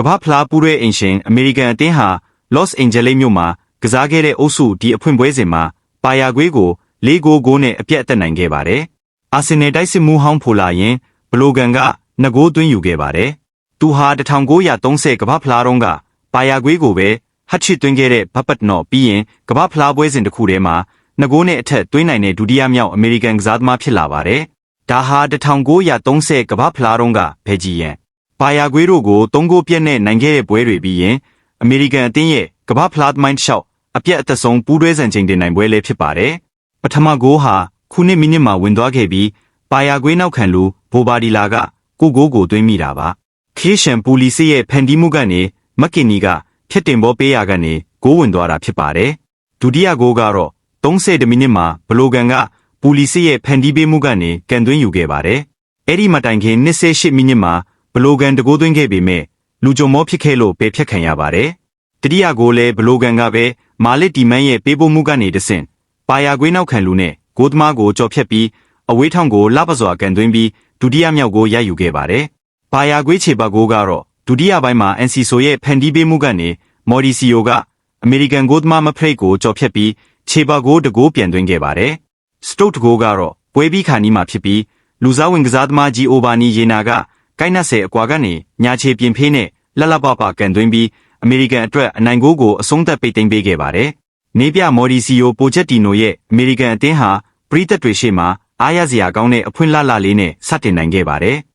ကမ္ဘာဖလားပူးရဲအင်ရှင်အမေရိကန်အသင်းဟာလော့စ်အိန်ဂျလိစ်မြို့မှာကစားခဲ့တဲ့အုပ်စုဒီအဖွင့်ပွဲစဉ်မှာပါယာဂွေးကို4-9နဲ့အပြတ်အသတ်နိုင်ခဲ့ပါတယ်။အာဆင်နယ်တိုက်စစ်မှုဟောင်းဖိုလာရင်ဘလိုဂန်က2ဂိုးသွင်းယူခဲ့ပါတယ်။သူဟာ1930ကမ္ဘာဖလားတုန်းကပါယာဂွေးကိုပဲဟတ်ချစ်သွင်းခဲ့တဲ့ဘတ်ပတ်နော်ပြီးရင်ကမ္ဘာဖလားပွဲစဉ်တစ်ခုထဲမှာ2ဂိုးနဲ့အထက်သွင်းနိုင်တဲ့ဒုတိယမြောက်အမေရိကန်ကစားသမားဖြစ်လာပါတယ်။ဒါဟာ1930ကမ္ဘာဖလားတုန်းကဘယ်ဂျီယံပါယာဂွေးတို့ကို3ဂိုးပြတ်နဲ့နိုင်ခဲ့တဲ့ပွဲတွေပြီးရင်အမေရိကန်အသင်းရဲ့ကမ္ဘာဖလားသမိုင်းတစ်လျှောက်အပြတ်အသက်ဆုံးပူးတွဲစံချိန်တင်နိုင်ပွဲလည်းဖြစ်ပါတယ်။ပထမဂိုးဟာခုနှစ်မိနစ်မှာဝင်သွားခဲ့ပြီးပါယာဂွေးနောက်ခံလူဘိုဘာဒီလာကကိုဂိုးကိုသွင်းမိတာပါ။ခီရှန်ပူလီစစ်ရဲ့ဖန်တီးမှုကနေမက်ကင်နီကဖြတ်တင်ဘောပေးရာကနေဂိုးဝင်သွားတာဖြစ်ပါတယ်။ဒုတိယဂိုးကတော့30မိနစ်မှာဘလိုဂန်ကပူလီစစ်ရဲ့ဖန်တီးပေးမှုကနေကန်သွင်းယူခဲ့ပါတယ်။အဲ့ဒီမတိုင်ခင်28မိနစ်မှာဘလိုဂန်တကိုးသွင်းခဲ့ပေမဲ့လူကြုံမောဖြစ်ခဲ့လို့ပယ်ဖြတ်ခံရပါတယ်။တတိယဂိုးလည်းဘလိုဂန်ကပဲမာလစ်ဒီမန်ရဲ့ပေးပို့မှုကနေတဆင့်ပါယာဂွေးနောက်ခံလူနဲ့ဂိုးသမားကိုကြော်ဖြတ်ပြီးအဝေးထောင်ကိုလှပစွာကန်သွင်းပြီးဒုတိယမြောက်ကိုရယူခဲ့ပါတယ်။ပါယာဂွေးခြေပတ်ဂိုးကတော့ဒုတိယပိုင်းမှာအန်စီဆိုရဲ့ဖန်တီးပေးမှုကနေမော်ဒီစီယိုကအမေရိကန်ဂိုးသမားမဖရိတ်ကိုကြော်ဖြတ်ပြီးခြေပတ်ဂိုးတကိုးပြန်သွင်းခဲ့ပါတယ်။စတုတ်ဂိုးကတော့ပွဲပြီးခါနီးမှာဖြစ်ပြီးလူစားဝင်ကစားသမားကြီးအိုဘာနီယေနာကကိုင်းနတ်ဆယ်အကွာကနေညာခြေပြင်ဖေးနဲ့လှပပကန်သွင်းပြီးအမေရိကန်အတွက်အနိုင်ဂိုးကိုအဆုံးသတ်ပိတ်သိမ်းပေးခဲ့ပါတယ်။နေပြမော်ဒီစီယိုပိုချက်တီနိုရဲ့အမေရိကန်အသင်းဟာပရိသတ်တွေရှေ့မှာအားရစရာကောင်းတဲ့အဖွင့်လှလှလေးနဲ့စတင်နိုင်ခဲ့ပါတယ်။